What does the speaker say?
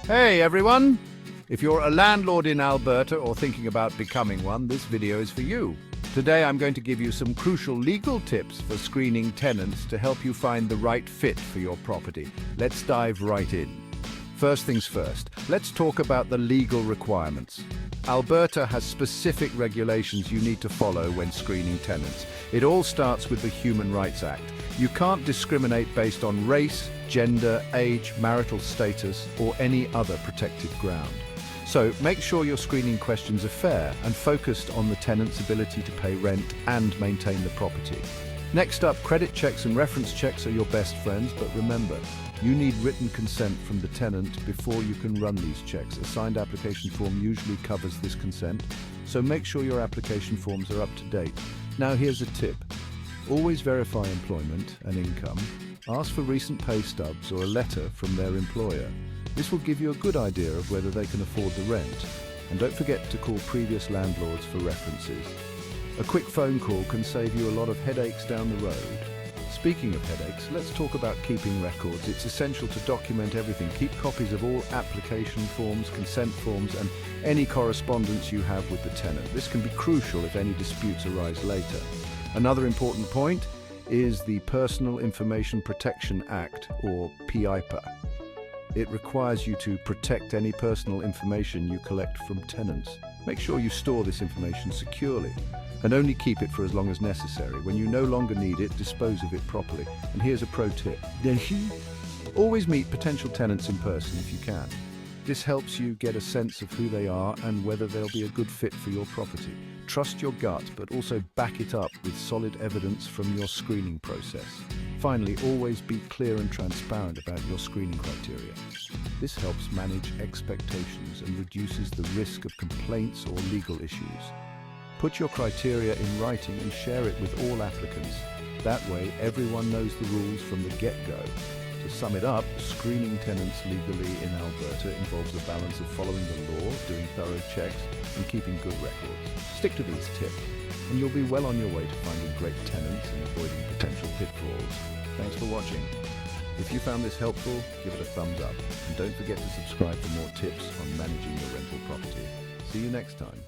Hey everyone! If you're a landlord in Alberta or thinking about becoming one, this video is for you. Today I'm going to give you some crucial legal tips for screening tenants to help you find the right fit for your property. Let's dive right in. First things first, let's talk about the legal requirements. Alberta has specific regulations you need to follow when screening tenants. It all starts with the Human Rights Act. You can't discriminate based on race, gender, age, marital status, or any other protected ground. So make sure your screening questions are fair and focused on the tenant's ability to pay rent and maintain the property. Next up, credit checks and reference checks are your best friends, but remember, you need written consent from the tenant before you can run these checks. A signed application form usually covers this consent, so make sure your application forms are up to date. Now here's a tip. Always verify employment and income. Ask for recent pay stubs or a letter from their employer. This will give you a good idea of whether they can afford the rent. And don't forget to call previous landlords for references. A quick phone call can save you a lot of headaches down the road. Speaking of headaches, let's talk about keeping records. It's essential to document everything. Keep copies of all application forms, consent forms, and any correspondence you have with the tenant. This can be crucial if any disputes arise later. Another important point is the Personal Information Protection Act, or PIPA. It requires you to protect any personal information you collect from tenants. Make sure you store this information securely and only keep it for as long as necessary. When you no longer need it, dispose of it properly. And here's a pro tip. Always meet potential tenants in person if you can. This helps you get a sense of who they are and whether they'll be a good fit for your property. Trust your gut, but also back it up with solid evidence from your screening process. Finally, always be clear and transparent about your screening criteria. This helps manage expectations and reduces the risk of complaints or legal issues. Put your criteria in writing and share it with all applicants. That way, everyone knows the rules from the get-go. To sum it up, screening tenants legally in Alberta involves a balance of following the law, doing thorough checks, and keeping good records. Stick to these tips, and you'll be well on your way to finding great tenants and avoiding potential pitfalls. Thanks for watching. If you found this helpful, give it a thumbs up, and don't forget to subscribe for more tips on managing your rental property. See you next time.